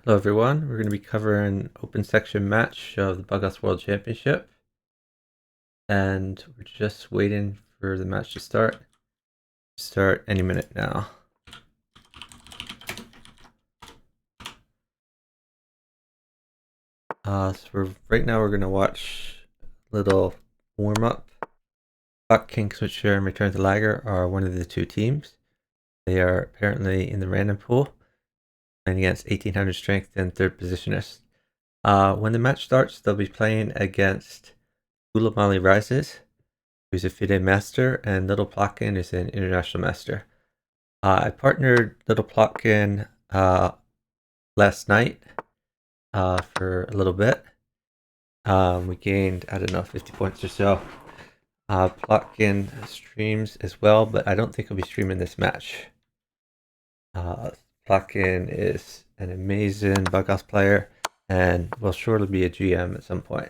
Hello everyone, we're going to be covering open section match of the Bughouse World Championship, and we're just waiting for the match to start any minute now. Right now we're going to watch a little warm-up. Clockingswitcher and ReturnoftheLagger are one of the two teams. They are apparently in the random pool, playing against 1800 strength and third positionists. When the match starts, they'll be playing against GulamaliRises, who's a FIDE master, and littleplotkin is an international master. I partnered littleplotkin last night for a little bit. We gained, I don't know, 50 points or so. Plotkin streams as well, but I don't think he'll be streaming this match. Plotkin is an amazing Bughouse player and will surely be a GM at some point.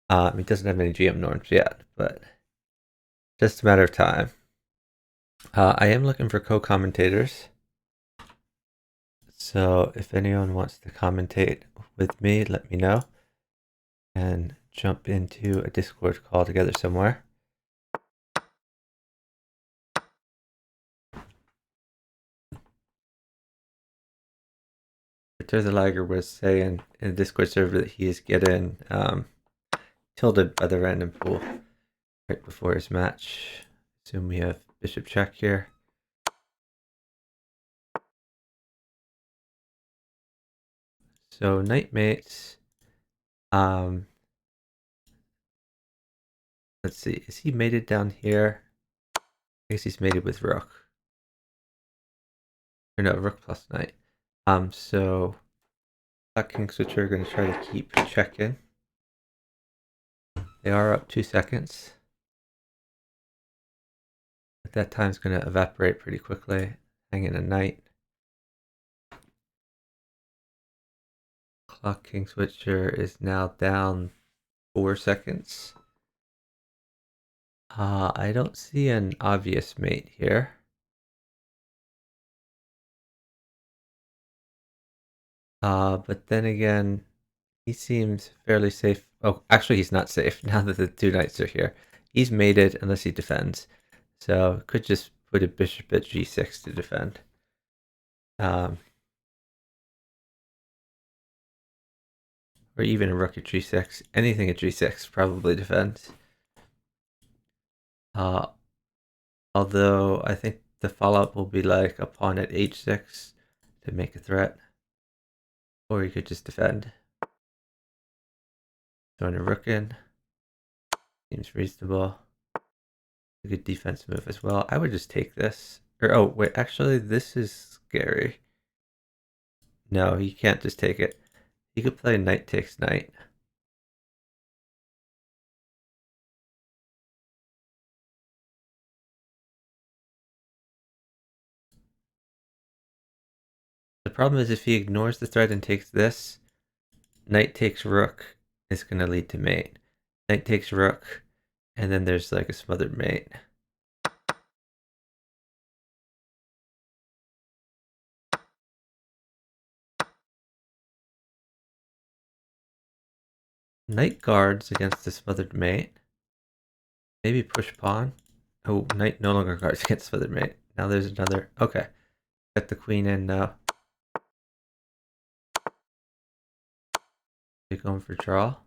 He doesn't have any GM norms yet, but just a matter of time. I am looking for co-commentators. So if anyone wants to commentate with me, let me know. And jump into a Discord call together somewhere. ReturnoftheLagger was saying in the Discord server that he is getting tilted by the random pool right before his match. Assume we have bishop check here. So knight mates. Let's see, is he mated down here? I guess he's mated with rook. Or no, rook plus knight. So Clockingswitcher are going to try to keep checking. They are up 2 seconds. But that time's going to evaporate pretty quickly. Hanging a knight. Clockingswitcher is now down 4 seconds. I don't see an obvious mate here. But then again, he seems fairly safe. Oh, actually he's not safe now that the two knights are here. He's mated unless he defends. So could just put a bishop at g6 to defend. Or even a rook at g6. Anything at g6 probably defends. Although I think the follow-up will be like a pawn at h6 to make a threat. Or you could just defend. Throwing a rook in. Seems reasonable. A good defense move as well. I would just take this. Or, oh, wait, actually, this is scary. No, he can't just take it. He could play knight takes knight. The problem is if he ignores the threat and takes this, knight takes rook is going to lead to mate. Knight takes rook, and then there's like a smothered mate. Knight guards against the smothered mate. Maybe push pawn. Oh, knight no longer guards against smothered mate. Now there's another. Okay. Get the queen in now. They're going for draw.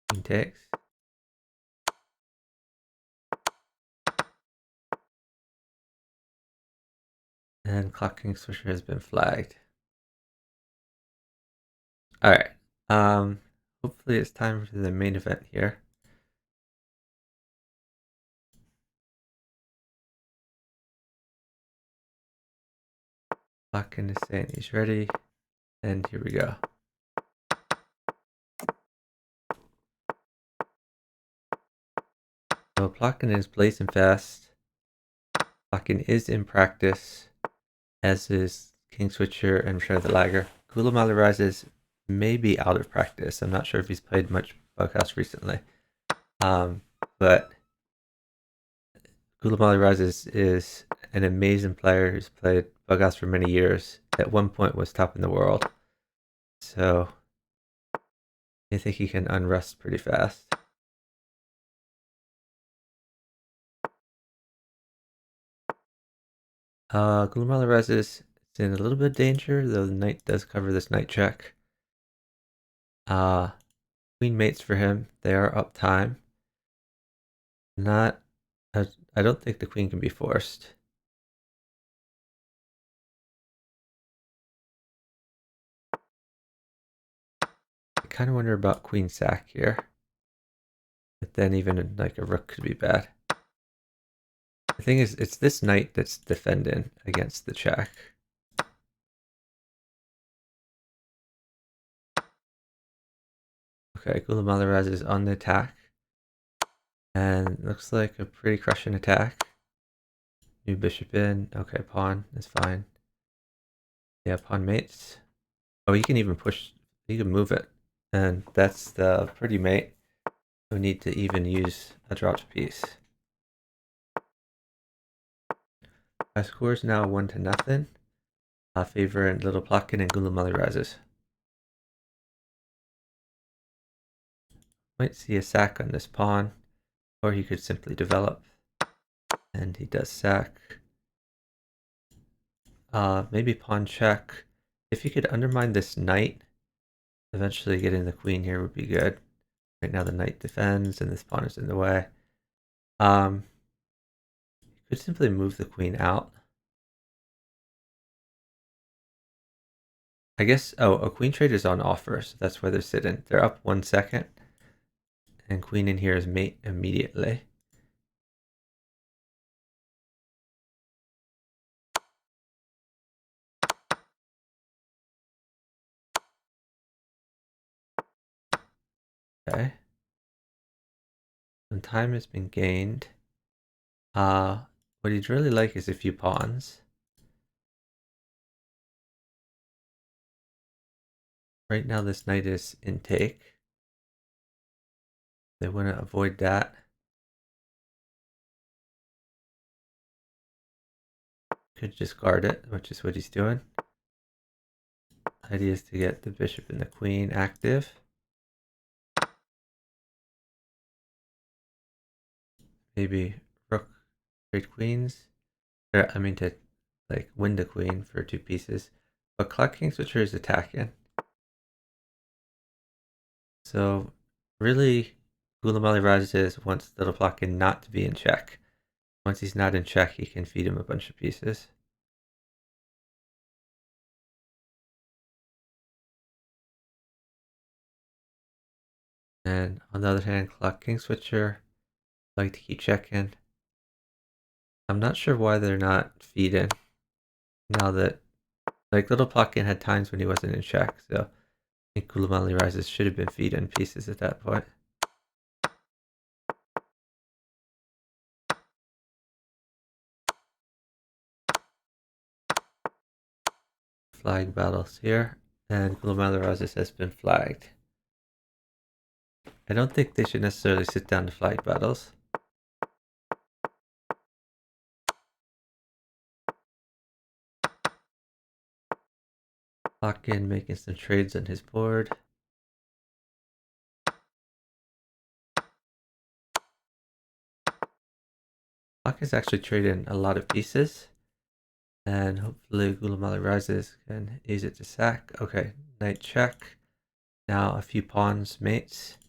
Queen takes. And Clockingswitcher has been flagged. Alright. Hopefully it's time for the main event here. Plotkin is saying he's ready. And here we go. So Plotkin is blazing fast. Plotkin is in practice, as is Kingswitcher and ReturnoftheLagger. GulamaliRises may be out of practice. I'm not sure if he's played much Bughouse recently. But GulamaliRises is an amazing player who's played Bughouse for many years. At one point was top in the world. So I think he can unrest pretty fast. GulamaliRises is in a little bit of danger, though the knight does cover this knight check. Queen mates for him. They are up time. Not, I don't think the queen can be forced. I kind of wonder about queen sack here. But then even like a rook could be bad. The thing is, it's this knight that's defending against the check. Okay, GulamaliRises is on the attack. And looks like a pretty crushing attack. New bishop in. Okay, pawn is fine. Yeah, pawn mates. Oh, you can even push, you can move it. And that's the pretty mate. We need to even use a dropped piece. Our score is now 1-0. Favoring littleplotkin and GulamaliRises. Might see a sack on this pawn, or he could simply develop. And he does sack. Maybe pawn check. If he could undermine this knight, eventually getting the queen here would be good. Right now the knight defends and this pawn is in the way. You could simply move the queen out. I guess, oh, a queen trade is on offer, so that's where they're sitting. They're up 1 second. And queen in here is mate immediately. Okay. Some time has been gained. What he'd really like is a few pawns. Right now this knight is in take. They want to avoid that. Could just guard it, which is what he's doing. Idea is to get the bishop and the queen active. Maybe rook trade queens. Or, I mean to like win the queen for 2 pieces. But Clockingswitcher is attacking. So really GulamaliRises wants littleplotkin not to be in check. Once he's not in check, he can feed him a bunch of pieces. And on the other hand, Clockingswitcher like to keep checking. I'm not sure why they're not feeding now that like littleplotkin had times when he wasn't in check, so I think GulamaliRises should have been feeding pieces at that point. Flag battles here, and GulamaliRises has been flagged. I don't think they should necessarily sit down to flag battles. Plotkin making some trades on his board. Plotkin's actually trading a lot of pieces. And hopefully GulamaliRises can use it to sack. Okay, knight check. Now a few pawns mates.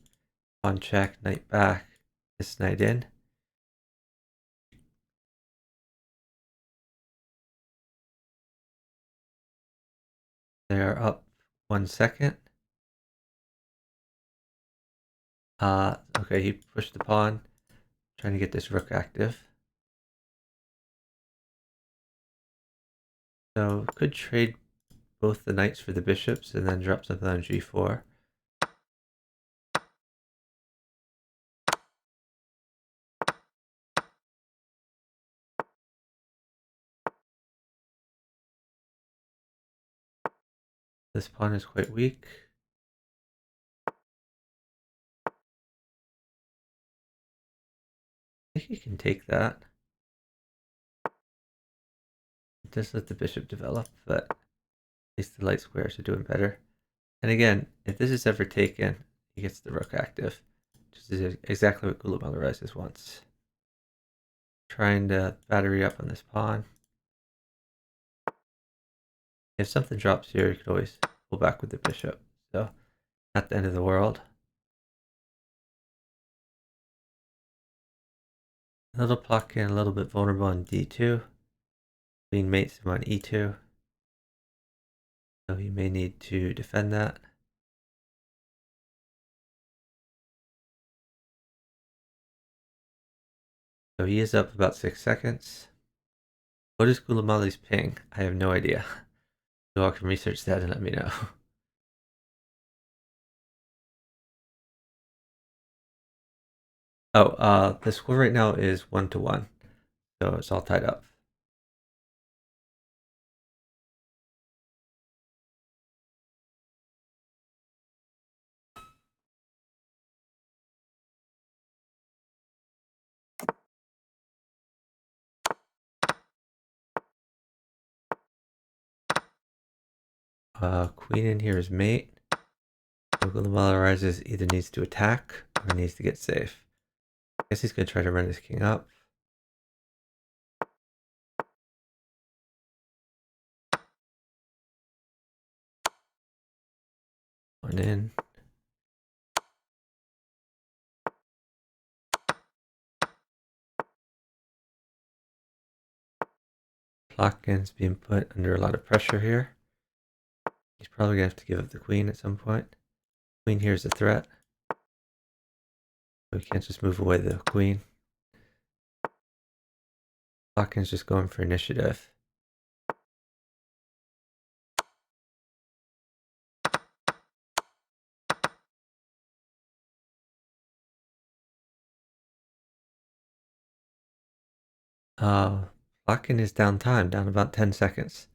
Pawn check, knight back. This knight in. They are up 1 second. Okay, he pushed the pawn. Trying to get this rook active. So could trade both the knights for the bishops and then drop something on g4. This pawn is quite weak. I think he can take that. Just let the bishop develop, but at least the light squares are doing better. And again, if this is ever taken, he gets the rook active, which is exactly what GulamaliRises wants. Trying to battery up on this pawn. If something drops here, you could always pull back with the bishop. So, not the end of the world. Littleplotkin a little bit vulnerable on d2. Queen mates him on e2. So he may need to defend that. So he is up about 6 seconds. What is Gulamali's ping? I have no idea. You all can research that and let me know. Oh, the score right now is 1-1. So it's all tied up. Queen in here is mate. So GulamaliRises either needs to attack or needs to get safe. I guess he's going to try to run his king up. One in. Plotkin's being put under a lot of pressure here. He's probably going to have to give up the queen at some point. Queen here is a threat. So we can't just move away the queen. Plotkin's just going for initiative. Plotkin is down time, down about 10 seconds.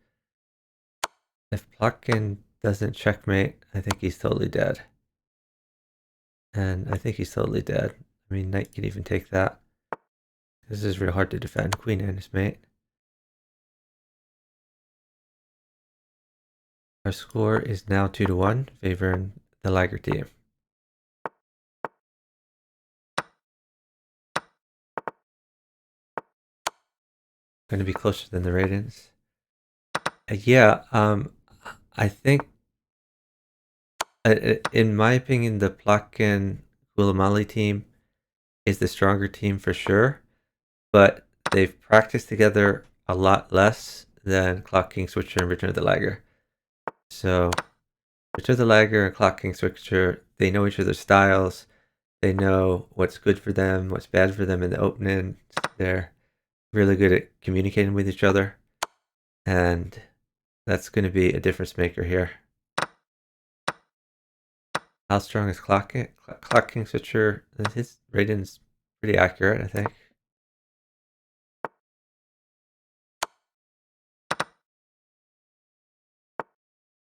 If Plotkin doesn't checkmate, I think he's totally dead. And I think he's totally dead. I mean, knight can even take that. This is real hard to defend. Queen and his mate. Our score is now 2-1, favoring the Lagger team. Going to be closer than the ratings. Yeah, I think, in my opinion, the Plotkin Gulamali team is the stronger team for sure, but they've practiced together a lot less than Clockingswitcher and Return of the Lagger. So, Return of the Lagger and Clockingswitcher, they know each other's styles. They know what's good for them, what's bad for them in the opening. They're really good at communicating with each other. And that's going to be a difference maker here. How strong is Clockingswitcher? His rating's pretty accurate, I think.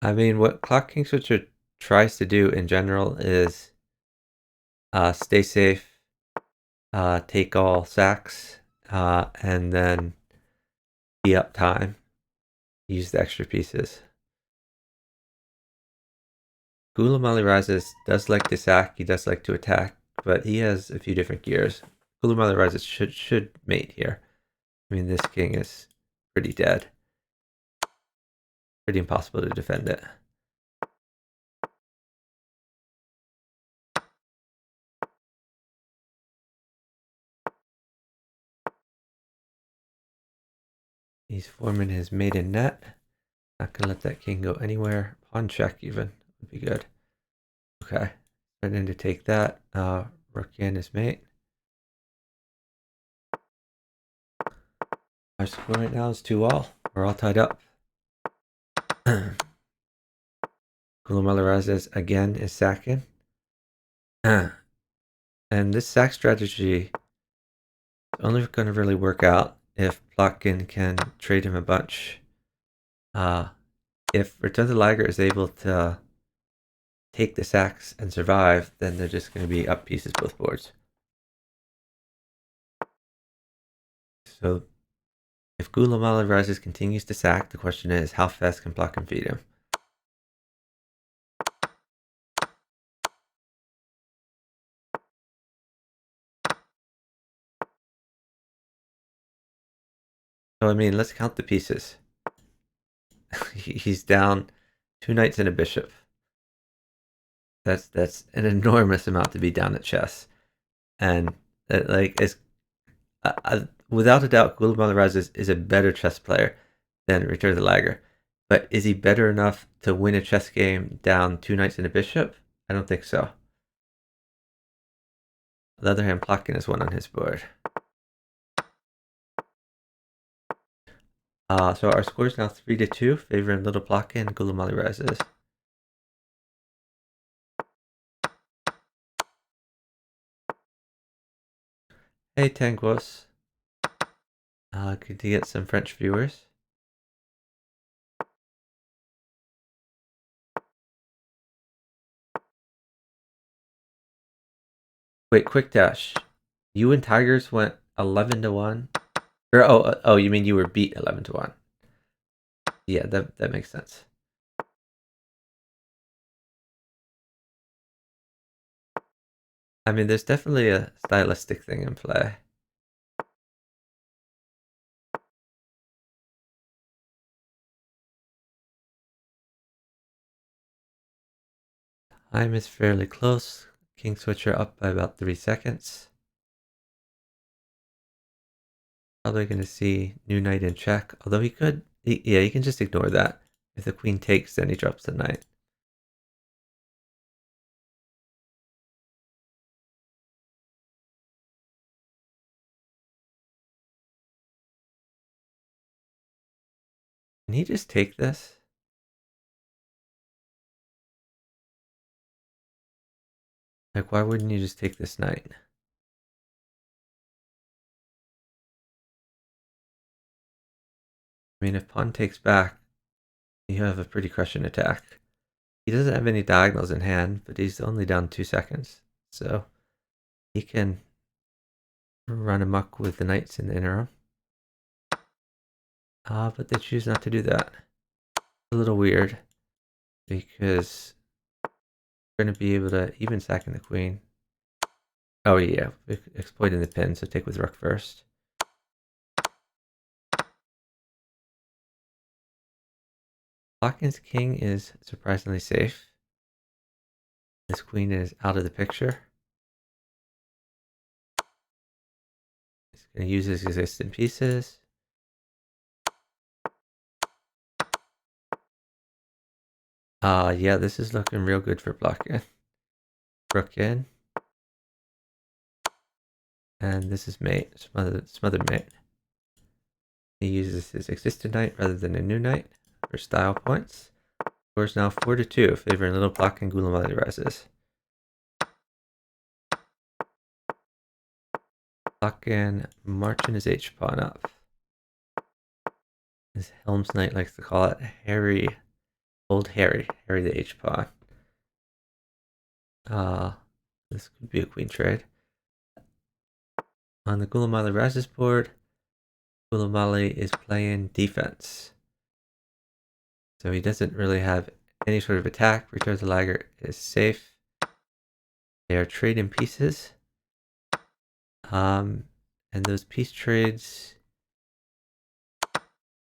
I mean, what Clockingswitcher tries to do in general is stay safe, take all sacks, and then be up time. Use the extra pieces. GulamaliRises does like to sack, he does like to attack, but he has a few different gears. GulamaliRises should mate here. I mean, this king is pretty dead. Pretty impossible to defend it. He's forming his maiden net. Not gonna let that king go anywhere. Pawn check even would be good. Okay, starting to take that. Rook in his mate. Our score right now is 2-all. We're all tied up. GulamaliRises again is sacking. And this sack strategy is only going to really work out if Plotkin can trade him a bunch. If Return of the Lagger is able to take the sacks and survive, then they're just going to be up pieces both boards. So if GulamaliRises continues to sack, the question is how fast can Plotkin feed him? So I mean, let's count the pieces. He's down 2 knights and a bishop. That's an enormous amount to be down at chess, and like is without a doubt, GulamaliRises is a better chess player than Return of the Lagger. But is he better enough to win a chess game down 2 knights and a bishop? I don't think so. On the other hand, Plotkin has one on his board. So our score is now 3-2, favoring littleplotkin and GulamaliRises. Hey Tanguos. Good to get some French viewers. Wait, quick dash. You and Tigers went 11-1? Or oh, you mean you were beat 11-1? Yeah, that makes sense. I mean, there's definitely a stylistic thing in play. Time is fairly close. King switcher up by about 3 seconds. Probably going to see new knight in check, although he could, yeah, you can just ignore that. If the queen takes, then he drops the knight. Can he just take this? Like, why wouldn't you just take this knight? I mean, if pawn takes back, you have a pretty crushing attack. He doesn't have any diagonals in hand, but he's only down 2 seconds. So he can run amok with the knights in the interim. But they choose not to do that. A little weird, because we're going to be able to even second the queen. Oh yeah, exploiting the pin, so take with rook first. Plotkin's king is surprisingly safe. This queen is out of the picture. He's going to use his existing pieces. Yeah, this is looking real good for Plotkin. Rook in. And this is mate, smothered mate. He uses his existing knight rather than a new knight for style points. Score is now 4-2, favoring littleplotkin and GulamaliRises. Plotkin marching his H-pawn up. As Helm's Knight likes to call it, Harry, old Harry the H-pawn. This could be a queen trade. On the GulamaliRises board, Gulamali is playing defense. So he doesn't really have any sort of attack. Return of the Lagger is safe. They are trading pieces. And those piece trades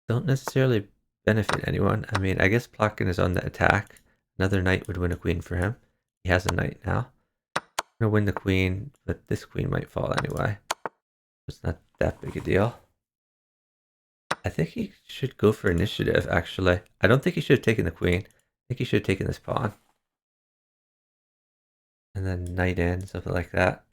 don't necessarily benefit anyone. I mean, I guess Plotkin is on the attack. Another knight would win a queen for him. He has a knight now. I'm gonna win the queen, but this queen might fall anyway. It's not that big a deal. I think he should go for initiative, actually. I don't think he should have taken the queen. I think he should have taken this pawn. And then knight in, something like that.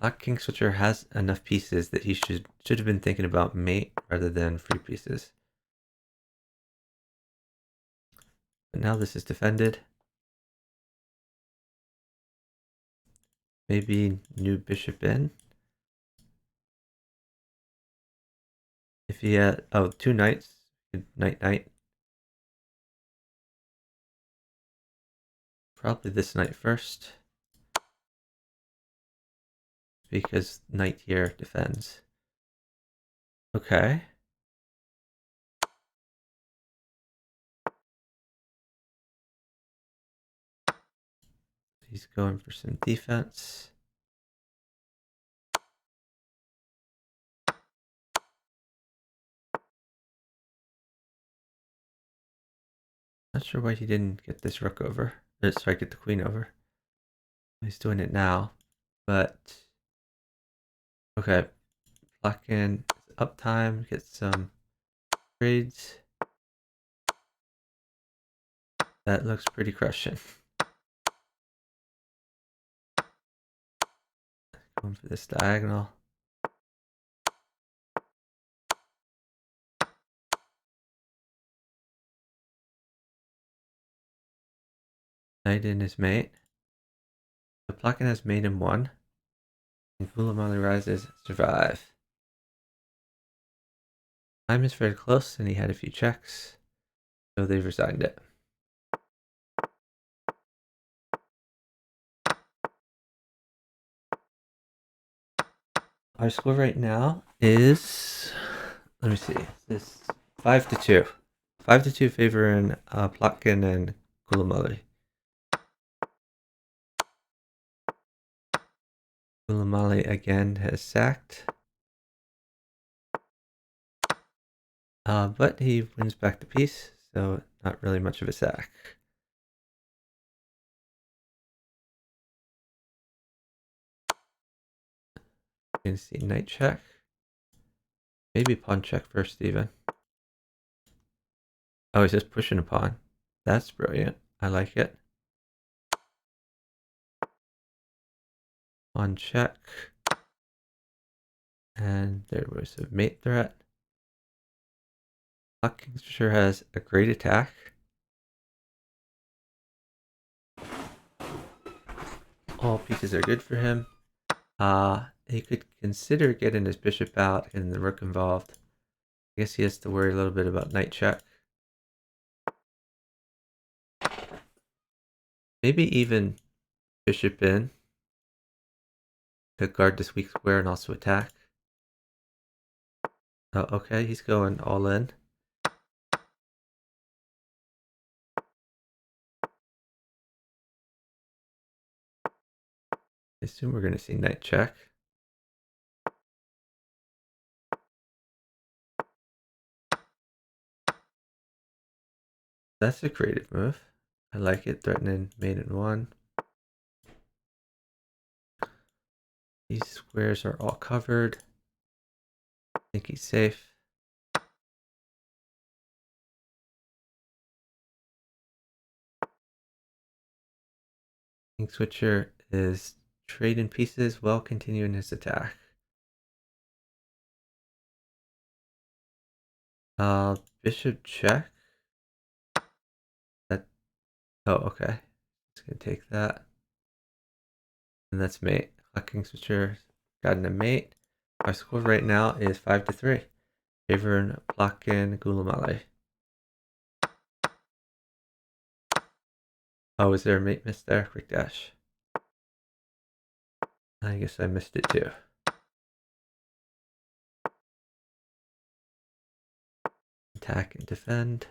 Clockingswitcher has enough pieces that he should have been thinking about mate rather than free pieces. But now this is defended. Maybe new bishop in. If he had, oh, 2 knights, knight. Probably this knight first, because knight here defends. Okay. He's going for some defense. Not sure why he didn't get this rook over. Sorry, get the queen over. He's doing it now, but okay. Plotkin uptime, get some trades. That looks pretty crushing. Going for this diagonal. Knight in his mate. The Plotkin has mate in 1. And GulamaliRises survive. Time is very close, and he had a few checks, so they've resigned it. Our score right now is, let me see, this 5-2. 5-2 favoring Plotkin and Gulamali. Gulamali again has sacked. But he wins back the piece, so not really much of a sack. You can see knight check. Maybe pawn check first even. Oh, he's just pushing a pawn. That's brilliant. I like it. Pawn check. And there was a mate threat. Clockingswitcher has a great attack. All pieces are good for him. He could consider getting his bishop out and the rook involved. I guess he has to worry a little bit about knight check. Maybe even bishop in to guard this weak square and also attack. Oh, okay, he's going all in. I assume we're going to see knight check. That's a creative move. I like it, threatening mate in 1. These squares are all covered. I think he's safe. Switcher is trading pieces while continuing his attack. Bishop check. That. Oh, okay. Just gonna take that. And that's mate. Clockingswitcher gotten a mate. Our score right now is 5-3. Favoring Plotkin Gulamali. Oh, is there a mate miss there? Quick dash. I guess I missed it too. Attack and defend.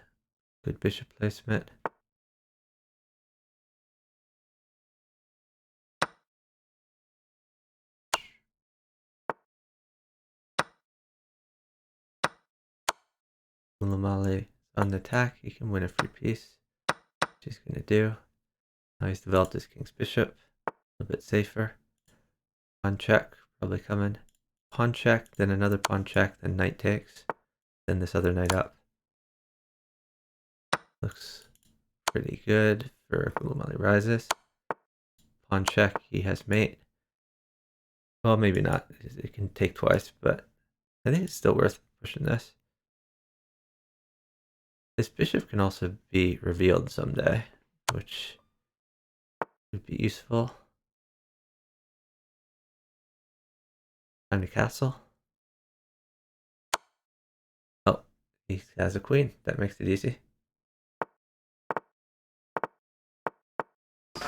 Good bishop placement. Gulamali on the attack. He can win a free piece. Which he's going to do. Now he's developed his king's bishop. A little bit safer. Pawn check. Probably coming. Pawn check. Then another pawn check. Then knight takes. Then this other knight up. Looks pretty good for GulamaliRises. Pawn check. He has mate. Well, maybe not. It can take twice, but I think it's still worth pushing this. This bishop can also be revealed someday, which would be useful. Time to castle. Oh, he has a queen. That makes it easy.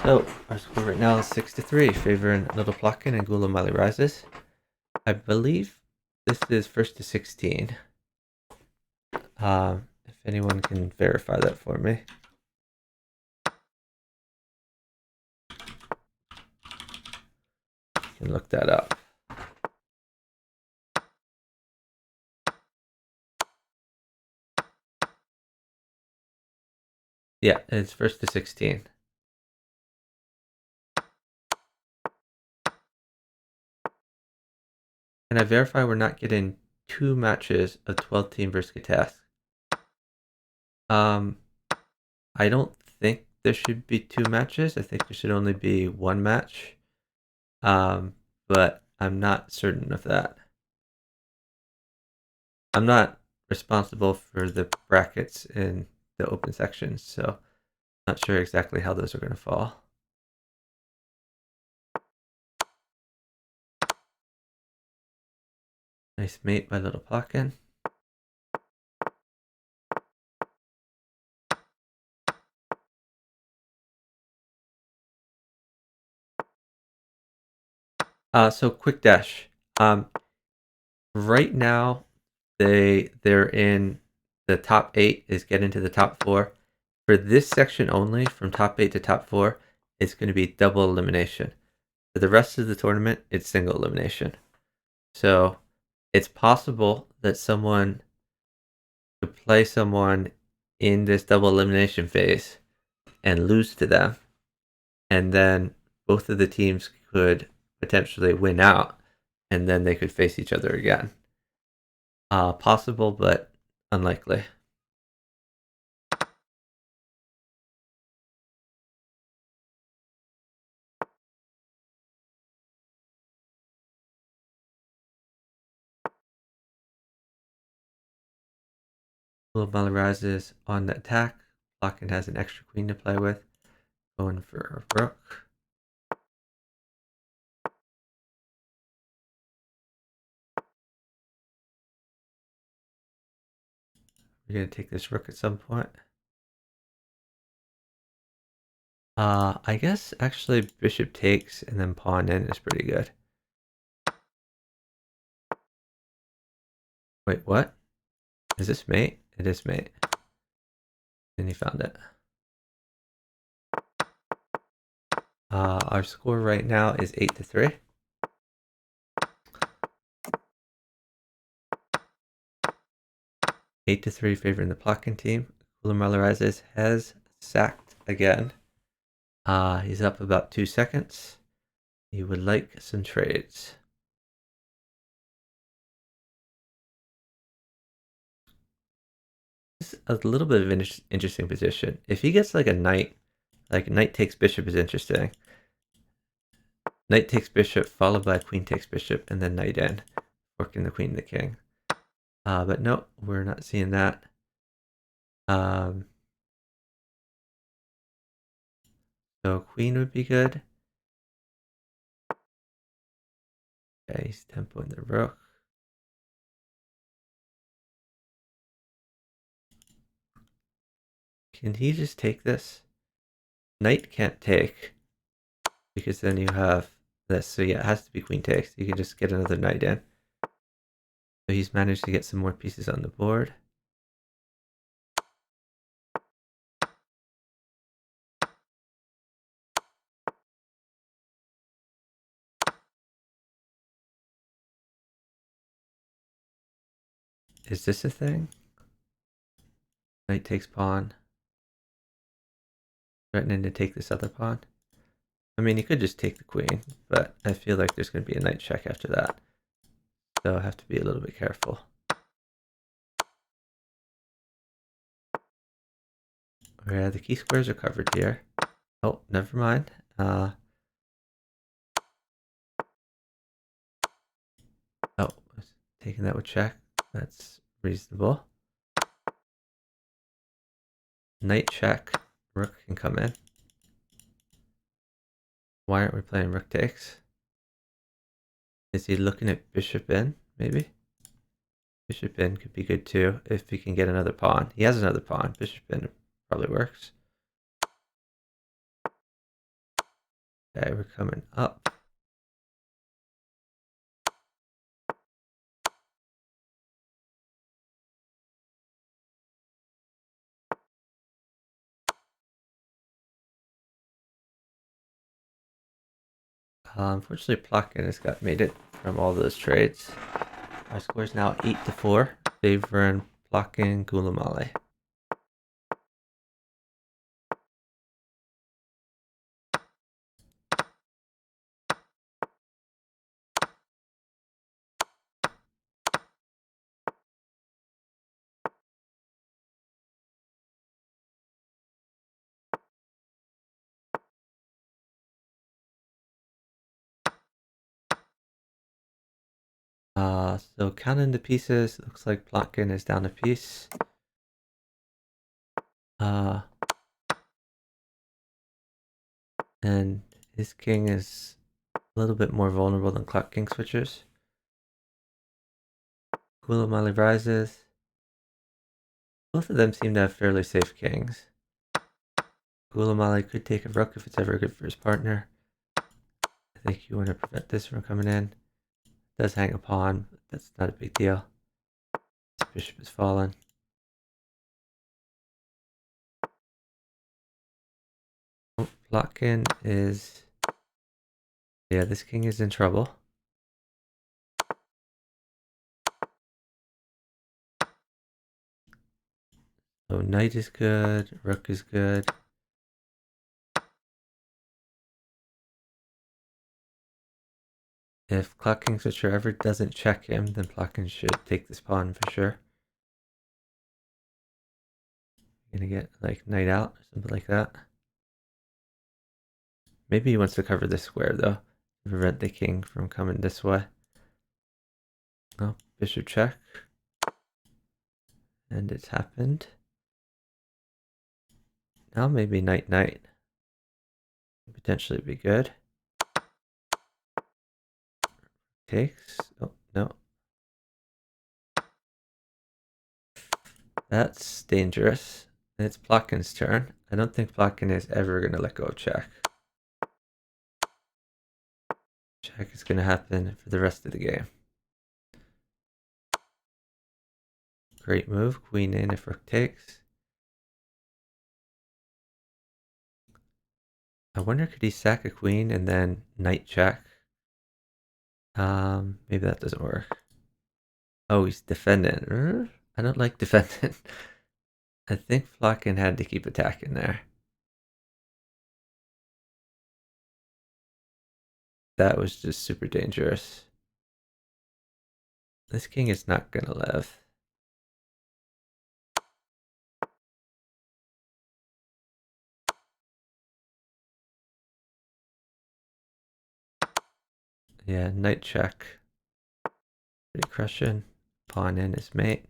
So, our score right now is 6-3, favoring littleplotkin and GulamaliRises. I believe this is 1st to 16. If anyone can verify that for me. You can look that up. Yeah, it's first to 16. Can I verify we're not getting 2 matches of 12 team versus task? I don't think there should be 2 matches. I think there should only be 1 match. But I'm not certain of that. I'm not responsible for the brackets in the open sections, so not sure exactly how those are going to fall. Nice mate by littleplotkin. So quick dash. Right now they're in the top 8 is getting to the top 4. For this section only, from top 8 to top 4, it's going to be double elimination. For the rest of the tournament, it's single elimination. So it's possible that someone could play someone in this double elimination phase and lose to them, and then both of the teams could potentially win out, and then they could face each other again. Possible, but unlikely. GulamaliRises on the attack. Plotkin has an extra queen to play with. Going for a rook. We're going to take this rook at some point. I guess actually bishop takes and then pawn in is pretty good. Wait, what? Is this mate? It is mate. And he found it. Our score right now is 8-3. Eight to 3 favoring the Plotkin team. GulamaliRises has sacked again. He's up about 2 seconds. He would like some trades. This is a little bit of an interesting position. If he gets like a knight, like knight takes bishop is interesting. Knight takes bishop followed by queen takes bishop and then knight in, forking the queen and the king. But no, we're not seeing that. So queen would be good. Okay, he's tempoing the rook. Can he just take this? Knight can't take, because then you have this. So yeah, it has to be queen takes. You can just get another knight in. So he's managed to get some more pieces on the board. Is this a thing? Knight takes pawn. Threatening to take this other pawn. I mean, you could just take the queen, but I feel like there's going to be a knight check after that. So I have to be a little bit careful. Yeah, the key squares are covered here. Oh, never mind. Oh, taking that with check. That's reasonable. Knight check. Rook can come in. Why aren't we playing rook takes? Is he looking at bishop in, maybe? Bishop in could be good too, if he can get another pawn. He has another pawn. Bishop in probably works. Okay, we're coming up. Unfortunately, Plotkin has got made it from all those trades. Our score is now 8-4, favoring Plotkin Gulamali. So counting the pieces, looks like Plotkin is down a piece. And his king is a little bit more vulnerable than Clockingswitcher's. GulamaliRises. Both of them seem to have fairly safe kings. Gulamali could take a rook if it's ever good for his partner. I think you want to prevent this from coming in. It does hang a pawn, but that's not a big deal. This bishop has fallen. Oh, Plotkin is... Yeah, this king is in trouble. So knight is good, rook is good. If Clockingswitcher ever doesn't check him, then Plotkin should take this pawn for sure. Gonna get like knight out or something like that. Maybe he wants to cover this square though, to prevent the king from coming this way. Oh, bishop check. And it's happened. Now maybe knight knight. Potentially be good. Takes. Oh, no. That's dangerous. And it's Plotkin's turn. I don't think Plotkin is ever going to let go of check. Check is going to happen for the rest of the game. Great move. Queen in if rook takes. I wonder, could he sack a queen and then knight check? Maybe that doesn't work. Oh, he's defending. I don't like defending. I think Plotkin had to keep attacking there. That was just super dangerous. This king is not gonna live. Yeah, knight check. Pretty crushing. Pawn in his mate.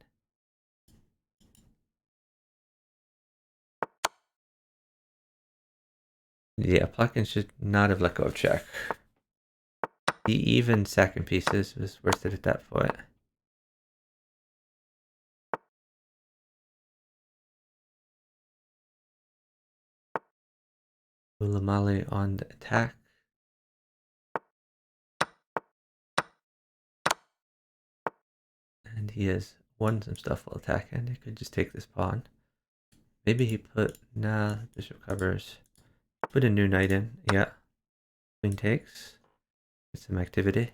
Yeah, Plotkin should not have let go of check. The even second pieces was worth it at that point. Gulamali on the attack. And he has won some stuff while attacking. He could just take this pawn. Maybe he put... Nah, bishop covers. Put a new knight in. Yeah. Queen takes. Get some activity.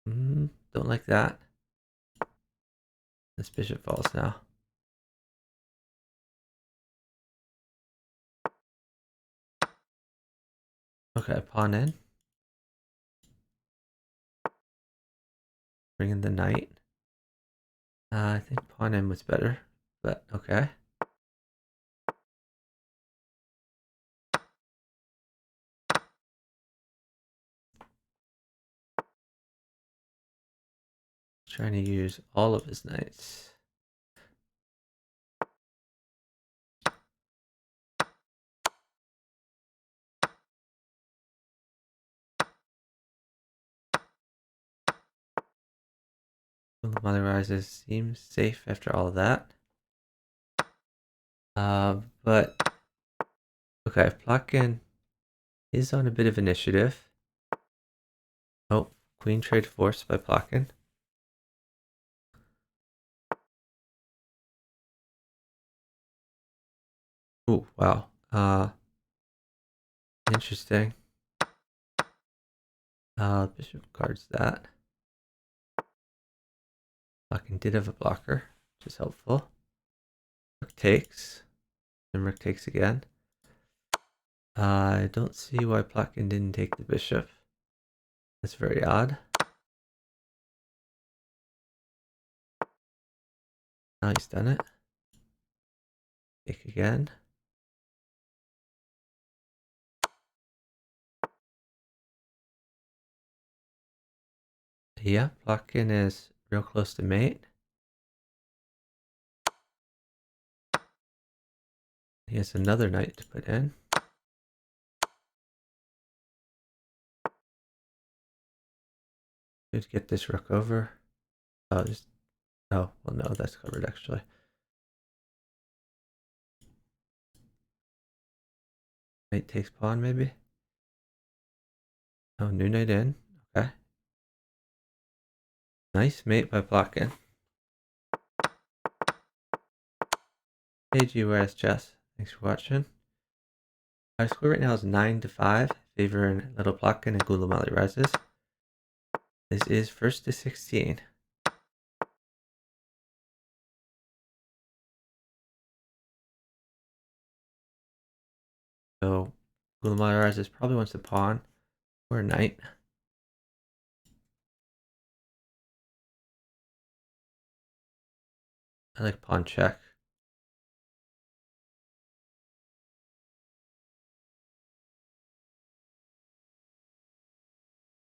Don't like that. This bishop falls now. Okay, pawn in. Bring in the knight. I think pawn in was better, but okay. Trying to use all of his knights. BWC seems safe after all of that. But okay, Plotkin is on a bit of initiative. Oh, queen trade forced by Plotkin. Oh, wow. Interesting. Bishop guards that. Plotkin did have a blocker, which is helpful. Rook takes. Then rook takes again. I don't see why Plotkin didn't take the bishop. That's very odd. Now he's done it. Take again. Yeah, Plotkin is real close to mate. He has another knight to put in. Let's get this rook over. Oh, oh, well, no, that's covered actually. Knight takes pawn, maybe. Oh, new knight in. Okay. Nice mate by Plotkin. Hey, GWS Chess. Thanks for watching. Our score right now is 9-5, favoring Little Plotkin and GulamaliRises. This is first to 16. So GulamaliRises probably wants a pawn or a knight. I like pawn check.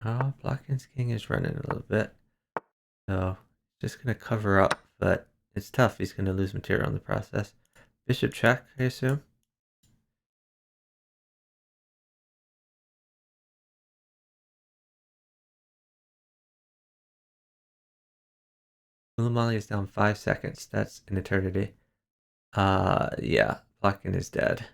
Oh, Plotkin's king is running a little bit. So just going to cover up, but it's tough. He's going to lose material in the process. Bishop check, I assume. Gulamali is down 5 seconds. That's an eternity. Yeah, Plotkin is dead.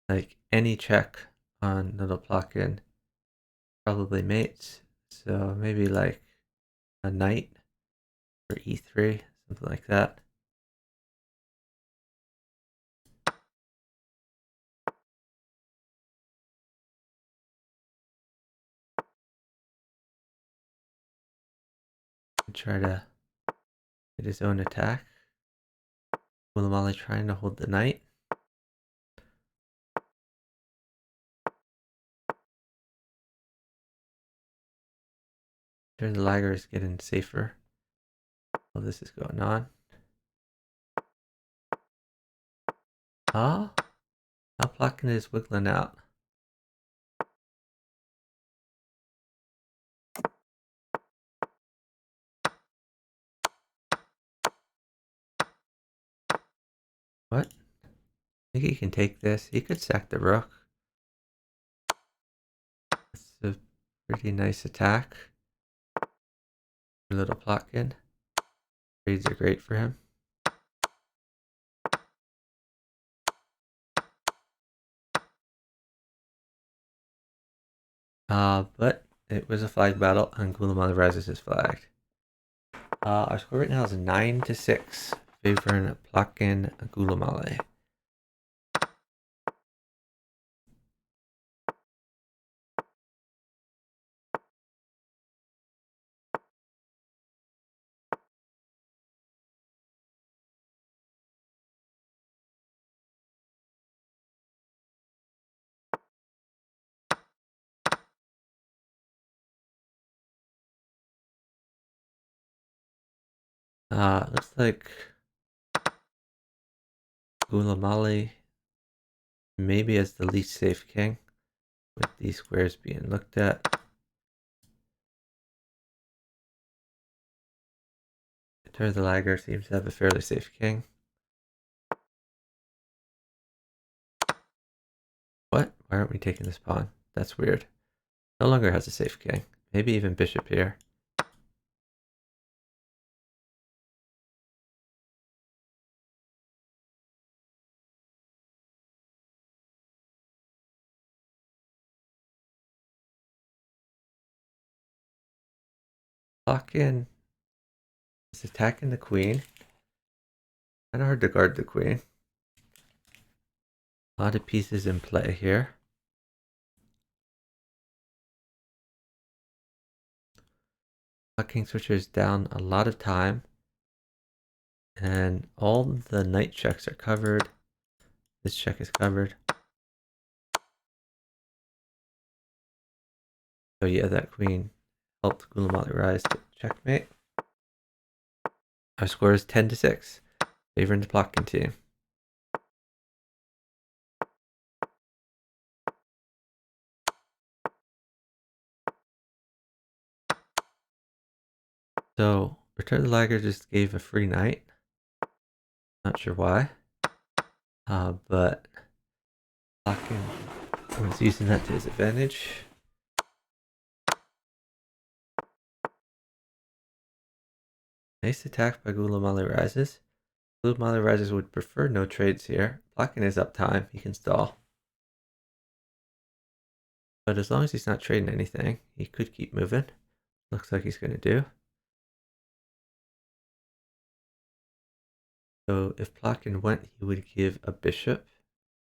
Like any check on Little Plotkin probably mates. So maybe like a knight or e3, something like that. And try to get his own attack. Gulamali trying to hold the knight. The Lagger is getting safer while this is going on. Ah, now Plotkin is wiggling out. What? I think he can take this. He could sack the rook. That's a pretty nice attack. Little Plotkin. Trades are great for him. But it was a flag battle, and GulamaliRises is flagged. Our score right now is 9-6, favoring Plotkin Gulamali. Looks like Gulamali maybe as the least safe king, with these squares being looked at. ReturnoftheLagger seems to have a fairly safe king. What? Why aren't we taking this pawn? That's weird. No longer has a safe king. Maybe even bishop here. Plotkin is attacking the queen. Kind of hard to guard the queen. A lot of pieces in play here. Clockingswitcher is down a lot of time. And all the knight checks are covered. This check is covered. So yeah, that queen helped GulamaliRises to checkmate. Our score is 10-6, favoring the Plotkin team. So Return of the Lagger just gave a free knight. Not sure why, but Plotkin was using that to his advantage. Nice attack by GulamaliRises. GulamaliRises would prefer no trades here. Plotkin is up time, he can stall. But as long as he's not trading anything, he could keep moving. Looks like he's going to do. So if Plotkin went, he would give a bishop.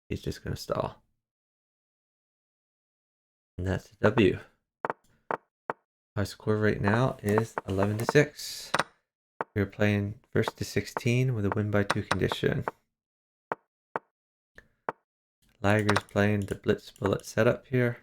He's just going to stall. And that's a W. Our score right now is 11-6. We're playing first to 16 with a win by 2 condition. Lagger's playing the blitz bullet setup here.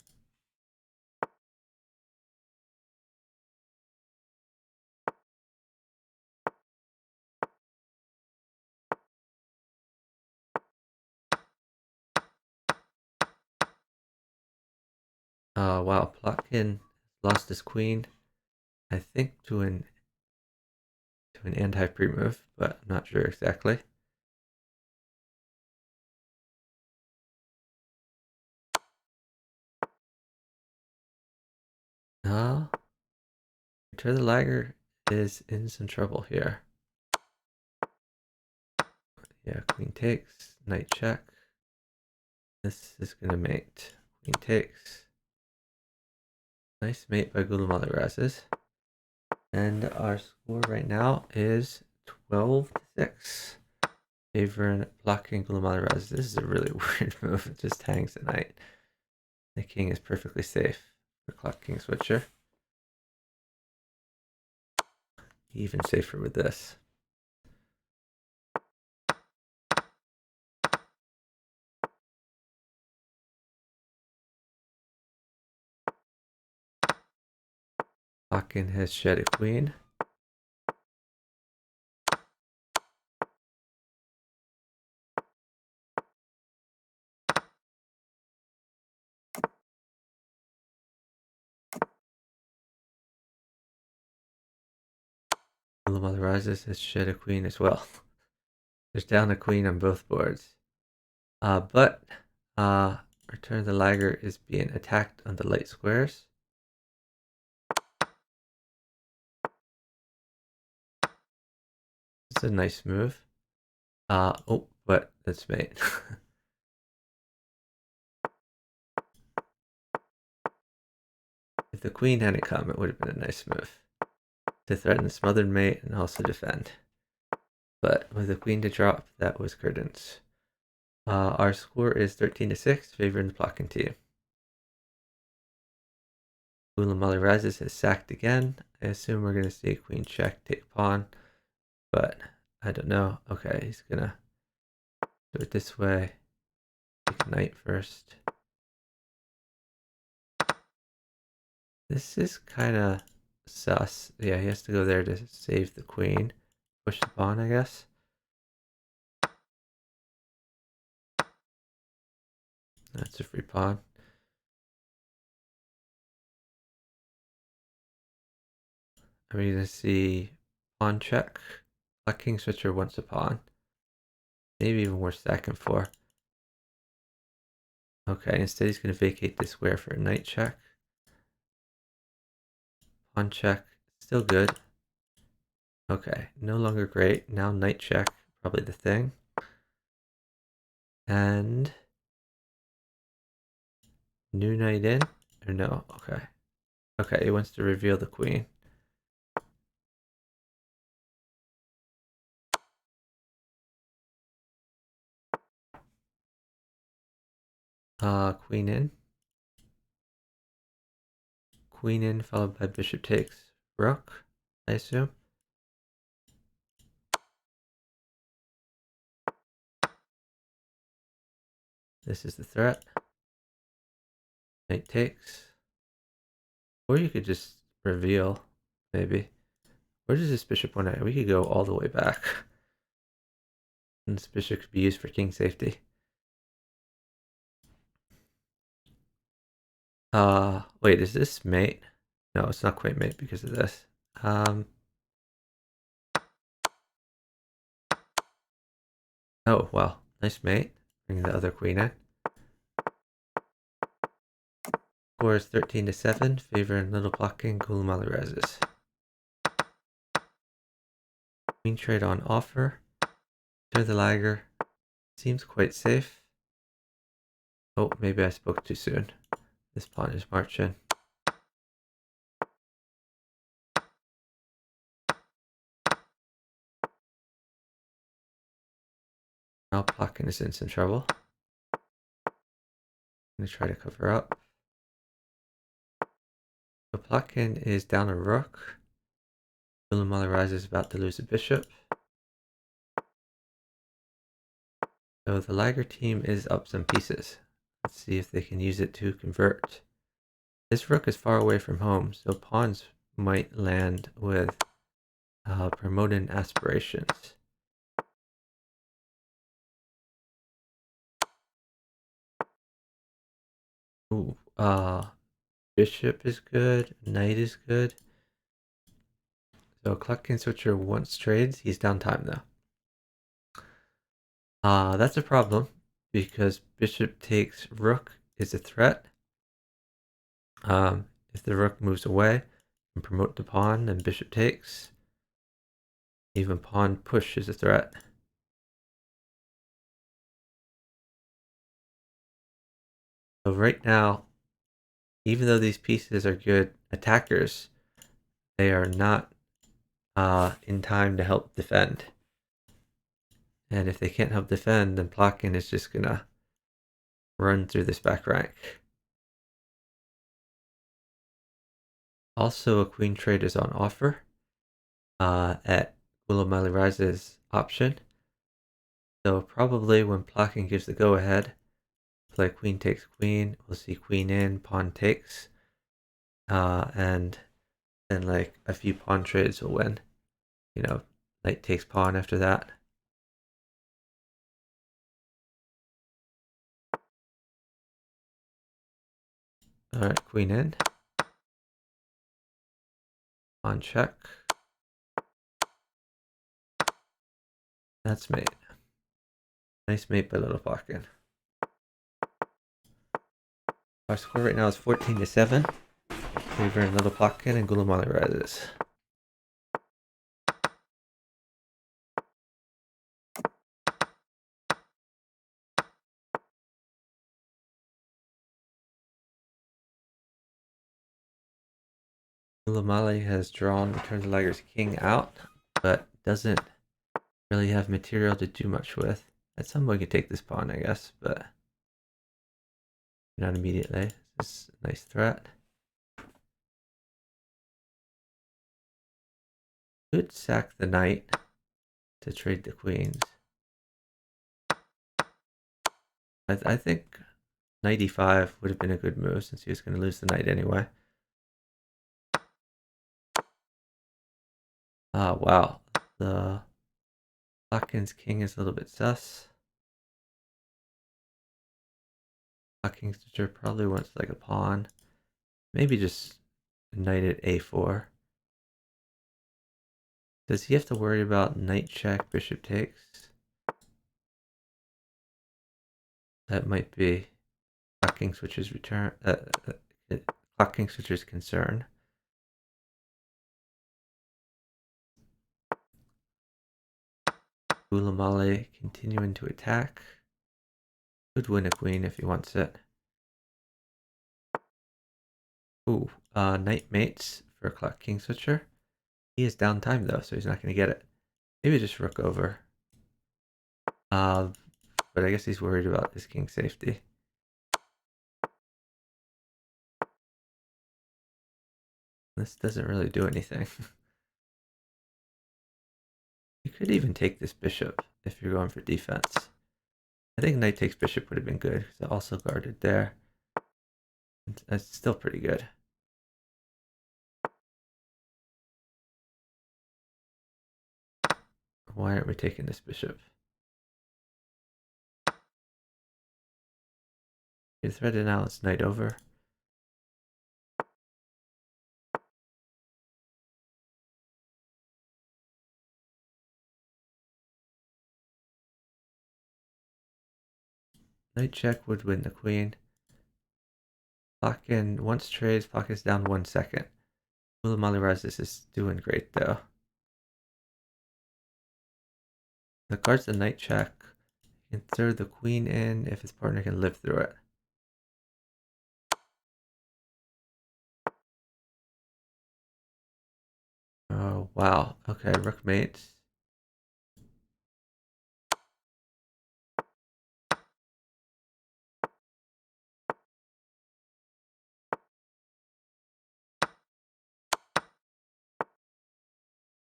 Wow, Plotkin lost his queen, I think to an anti-pre move, but I'm not sure exactly. Return the Lagger is in some trouble here. Yeah, queen takes, knight check. This is gonna mate. Queen takes. Nice mate by GulamaliRises. And our score right now is 12-6. Favoring blocking GulamaliRises. This is a really weird move. It just hangs the knight. The king is perfectly safe for Clockingswitcher. Even safer with this. Plotkin has shed a queen. GulamaliRises has shed a queen as well. There's down a queen on both boards. But Return of the Lagger is being attacked on the light squares. It's a nice move. Oh, but that's mate. If the queen hadn't come, it would have been a nice move to threaten the smothered mate and also defend. But with the queen to drop, that was curtains. Our score is 13-6, favoring the Plotkin team. GulamaliRises has sacked again. I assume we're going to see queen check, take pawn, but I don't know. Okay, he's going to do it this way. Take knight first. This is kind of sus. Yeah, he has to go there to save the queen. Push the pawn, I guess. That's a free pawn. I'm going to see pawn check. Clockingswitcher wants a pawn. Maybe even worth stacking for. Okay, instead he's going to vacate this square for a knight check. Pawn check. Still good. Okay, no longer great. Now knight check. Probably the thing. And new knight in? Or no? Okay. Okay, he wants to reveal the queen. Queen in. Queen in followed by bishop takes rook, I assume. This is the threat. Knight takes. Or you could just reveal, maybe. Where does this bishop want to? We could go all the way back. And this bishop could be used for king safety. Wait, is this mate? No, it's not quite mate because of this. Oh, well, nice mate. Bring the other queen in. Score is 13-7, favoring littleplotkin GulamaliRises. Queen trade on offer. Return the lagger. Seems quite safe. Oh, maybe I spoke too soon. This pawn is marching. Now Plotkin is in some trouble. I'm going to try to cover up. So Plotkin is down a rook. GulamaliRises is about to lose a bishop. So the Lagger team is up some pieces. Let's see if they can use it to convert. This rook is far away from home, so pawns might land with promoting aspirations. Ooh, bishop is good, knight is good. So Clockingswitcher wants trades. He's down time though. That's a problem because bishop takes rook is a threat. If the rook moves away and promote the pawn, then bishop takes. Even pawn push is a threat. So right now, even though these pieces are good attackers, they are not in time to help defend. And if they can't help defend, then Plotkin is just gonna run through this back rank. Also, a queen trade is on offer at GulamaliRises option. So probably when Plotkin gives the go-ahead, play queen takes queen, we'll see queen in, pawn takes, and then like a few pawn trades will win. You know, knight takes pawn after that. Alright, queen in. Pawn check. That's mate. Nice mate by littleplotkin. Our score right now is 14-7. Favoring littleplotkin and GulamaliRises. Gulamali has drawn Return the Lagger's king out, but doesn't really have material to do much with. At some point, we could take this pawn, I guess, but not immediately. This is a nice threat. Could sack the knight to trade the queens. I think knight e5 would have been a good move since he was going to lose the knight anyway. Wow. The Plotkin's king is a little bit sus. Clockingswitcher probably wants like a pawn. Maybe just knight at a4. Does he have to worry about knight check, bishop takes? That might be Clockingswitcher's return. Clockingswitcher's concern. Gulamali continuing to attack. Could win a queen if he wants it. Ooh, knight mates for Clockingswitcher. He is down time though, so he's not going to get it. Maybe just rook over. But I guess he's worried about his king safety. This doesn't really do anything. You could even take this bishop if you're going for defense. I think knight takes bishop would have been good because it also guarded there. It's still pretty good. Why aren't we taking this bishop? You thread it now, it's knight over. Knight check would win the queen. Plotkin once trades, Plotkin's down 1 second. GulamaliRises is doing great though. The card's the knight check. You can throw the queen in if his partner can live through it. Oh, wow. Okay, rook mates.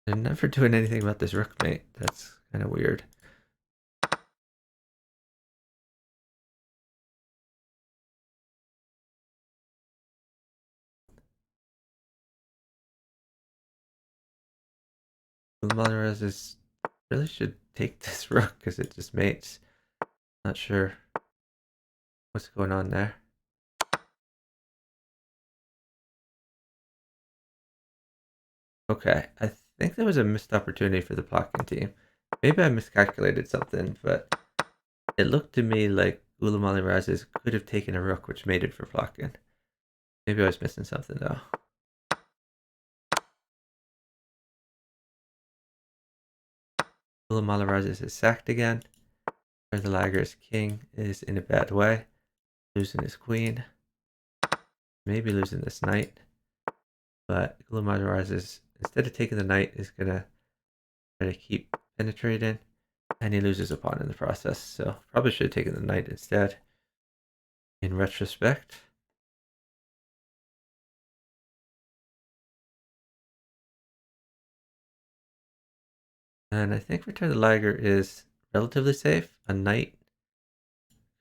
They're never doing anything about this rook mate. That's kind of weird. GulamaliRises really should take this rook because it just mates. Not sure what's going on there. Okay, I think there was a missed opportunity for the Plotkin team. Maybe I miscalculated something, but it looked to me like GulamaliRises could have taken a rook which mated for Plotkin. Maybe I was missing something though. GulamaliRises is sacked again. ReturnoftheLagger's king is in a bad way. Losing his queen. Maybe losing this knight. But GulamaliRises, instead of taking the knight, is going to try to keep penetrating. And he loses a pawn in the process. So probably should have taken the knight instead. In retrospect. And I think ReturnoftheLagger is relatively safe. A knight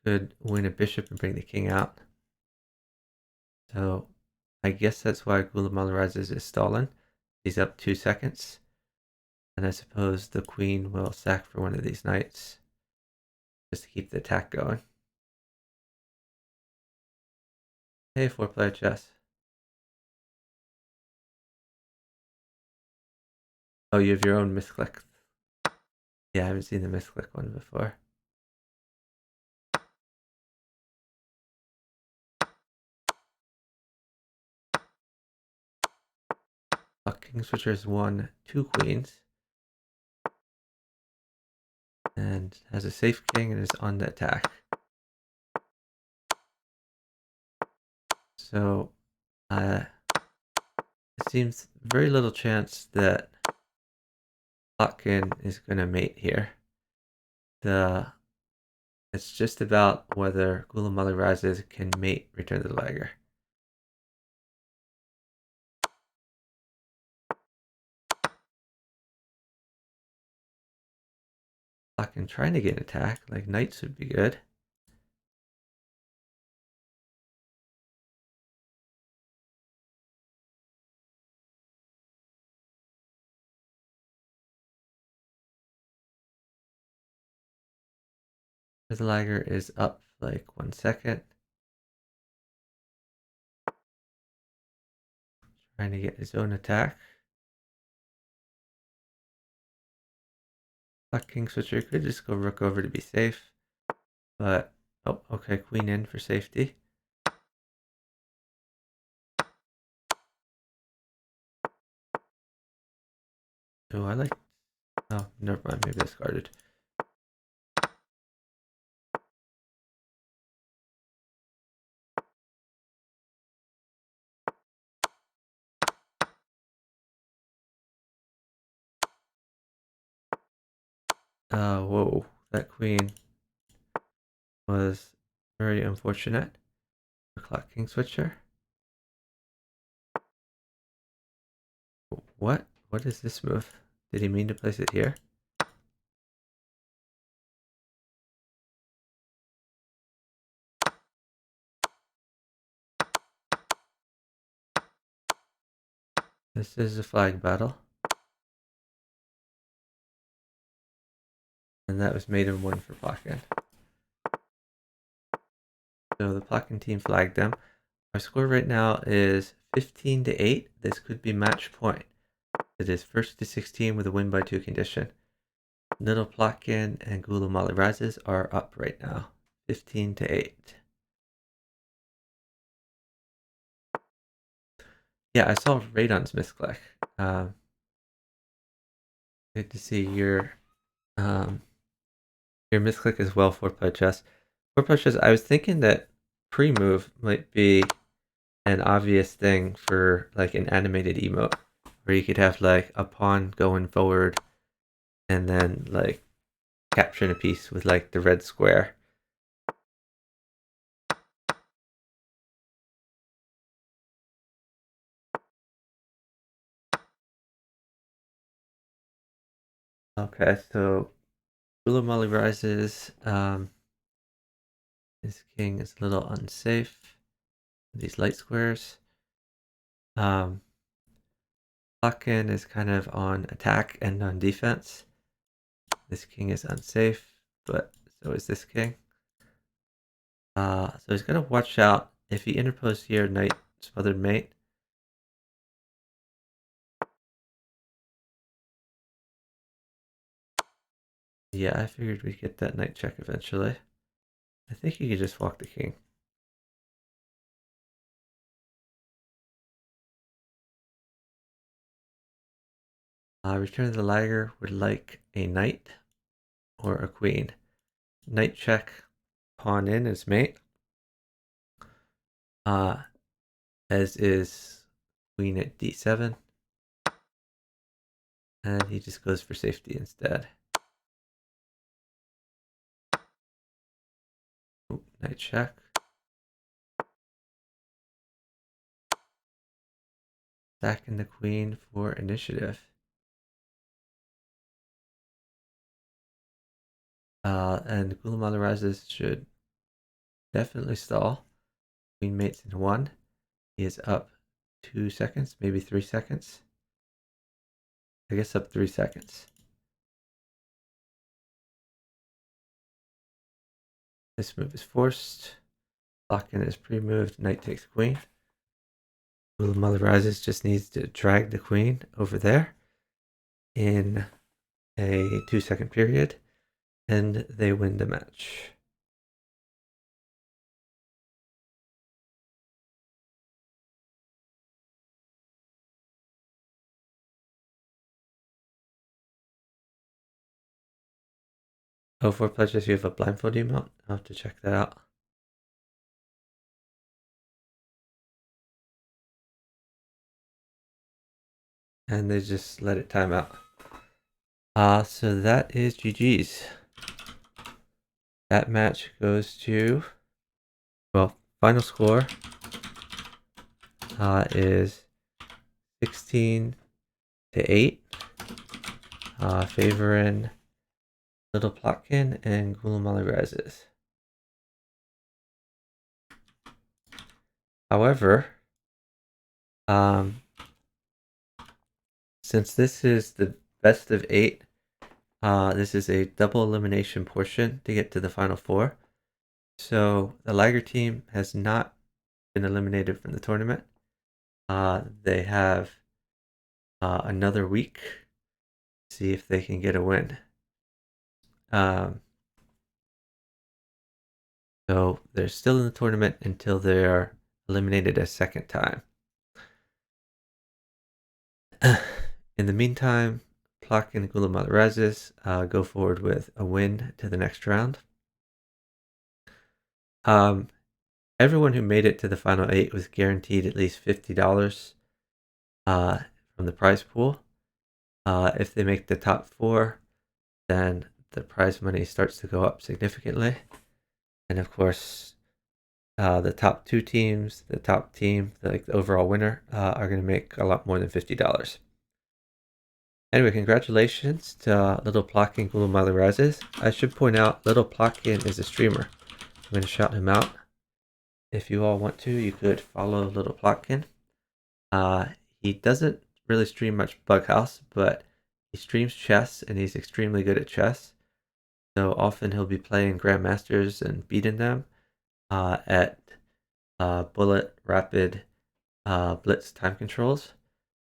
could win a bishop and bring the king out. So I guess that's why GulamaliRises is stalling. He's up 2 seconds. And I suppose the queen will sack for one of these knights. Just to keep the attack going. Hey, 4-player chess. Oh, you have your own misclick. Yeah, I haven't seen the misclick one before. Clockingswitcher has won 2 queens. And has a safe king and is on the attack. So, it seems very little chance that Plotkin is going to mate here. It's just about whether GulamaliRises can mate ReturnoftheLagger. Plotkin trying to get an attack, like knights would be good. ReturnoftheLagger is up like 1 second. Trying to get his own attack. Clockingswitcher could just go rook over to be safe. But, oh, okay, queen in for safety. Oh, I like, oh, never mind, maybe discarded. Whoa, that queen was very unfortunate for Clockingswitcher. What? What is this move? Did he mean to place it here? This is a flag battle. And that was maiden 1 for Plotkin. So the Plotkin team flagged them. Our score right now is 15-8. This could be match point. It is 1st to 16 with a win by 2 condition. Littleplotkin and GulamaliRises are up right now, 15-8. Yeah, I saw Radon's misclick. Good to see your misclick as well, 4-player chess. 4-player chess, I was thinking that pre-move might be an obvious thing for like an animated emote, where you could have like a pawn going forward and then like capturing a piece with like the red square. Okay, so GulamaliRises, his king is a little unsafe. These light squares. Plotkin is kind of on attack and on defense. This king is unsafe, but so is this king. So he's gonna watch out. If he interposes here, knight smothered mate. Yeah, I figured we'd get that knight check eventually. I think he could just walk the king. ReturnoftheLagger would like a knight or a queen. Knight check, pawn in as mate. As is queen at d7. And he just goes for safety instead. Ooh, knight check. Sacking the queen for initiative. And GulamaliRises should definitely stall. Queen mates in 1. He is up 2 seconds, maybe 3 seconds. I guess up 3 seconds. This move is forced. Plotkin is pre-moved. Knight takes queen. GulamaliRises just needs to drag the queen over there in a 2-second period, and they win the match. Oh, for pledges, you have a blindfold emote. I'll have to check that out. And they just let it time out. So that is GG's. That match goes to, well, final score is 16-8, favoring littleplotkin and GulamaliRises. However, since this is the best of 8, this is a double elimination portion to get to the final 4. So the Lagger team has not been eliminated from the tournament. They have another week to see if they can get a win. So they're still in the tournament until they are eliminated a second time. In the meantime, Plotkin and GulamaliRises go forward with a win to the next round. Everyone who made it to the final 8 was guaranteed at least $50 from the prize pool. If they make the top 4, then the prize money starts to go up significantly. And of course, the top 2 teams, the top team, like the overall winner, are going to make a lot more than $50. Anyway, congratulations to littleplotkin GulamaliRises. I should point out, littleplotkin is a streamer. I'm going to shout him out. If you all want to, you could follow littleplotkin. He doesn't really stream much Bughouse, but he streams chess and he's extremely good at chess. So often he'll be playing Grandmasters and beating them at bullet, rapid, blitz time controls.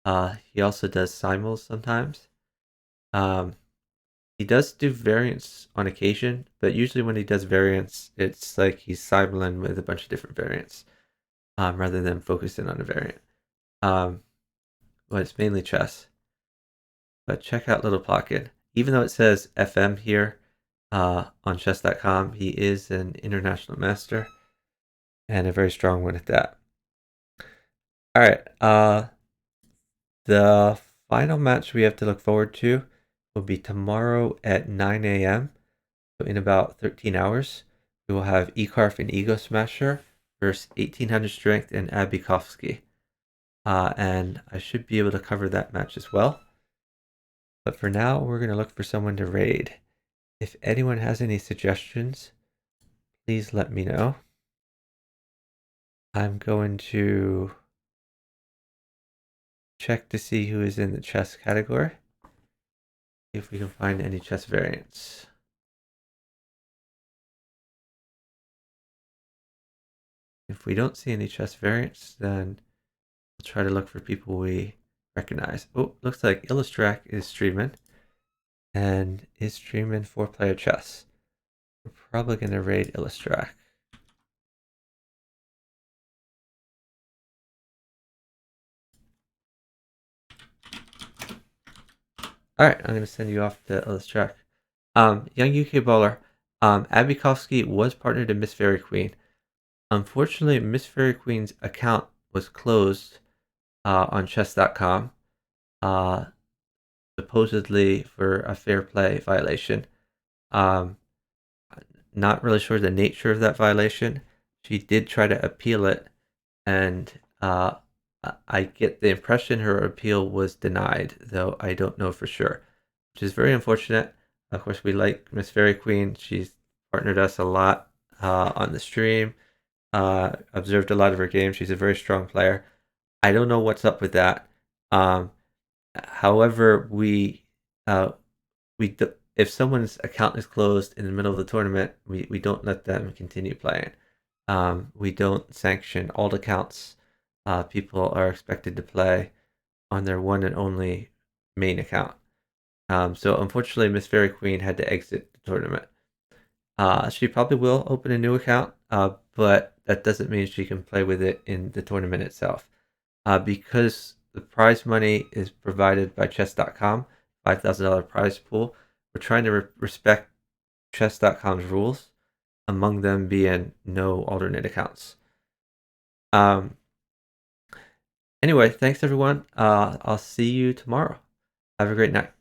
He also does simuls sometimes. He does do variants on occasion, but usually when he does variants, it's like he's simuling with a bunch of different variants rather than focusing on a variant. But it's mainly chess. But check out littleplotkin. Even though it says FM here on chess.com, he is an international master and a very strong one at that. All right. The final match we have to look forward to will be tomorrow at 9 a.m. So in about 13 hours, we will have Ekarf and Ego Smasher versus 1800 Strength and Abikovsky. And I should be able to cover that match as well. But for now, we're going to look for someone to raid. If anyone has any suggestions, please let me know. I'm going to check to see who is in the chess category. See if we can find any chess variants. If we don't see any chess variants, then we'll try to look for people we recognize. Oh, looks like Illustrak is streaming. And is streaming 4-player chess. We're probably going to raid Illustrak. Alright, I'm going to send you off to Illustrak. Young UK bowler. Abikovsky was partnered to Miss Fairy Queen. Unfortunately, Miss Fairy Queen's account was closed on chess.com, supposedly for a fair play violation. Not really sure the nature of that violation. She did try to appeal it, and I get the impression her appeal was denied, though I don't know for sure, which is very unfortunate. Of course, we like Miss Fairy Queen. She's partnered us a lot on the stream. Observed a lot of her games. She's a very strong player. I don't know what's up with that. However, if someone's account is closed in the middle of the tournament, we don't let them continue playing. We don't sanction alt accounts. People are expected to play on their one and only main account. So unfortunately, Miss Fairy Queen had to exit the tournament. She probably will open a new account, but that doesn't mean she can play with it in the tournament itself. Because the prize money is provided by chess.com, $5,000 prize pool, we're trying to respect chess.com's rules, among them being no alternate accounts. Anyway, thanks everyone. I'll see you tomorrow. Have a great night.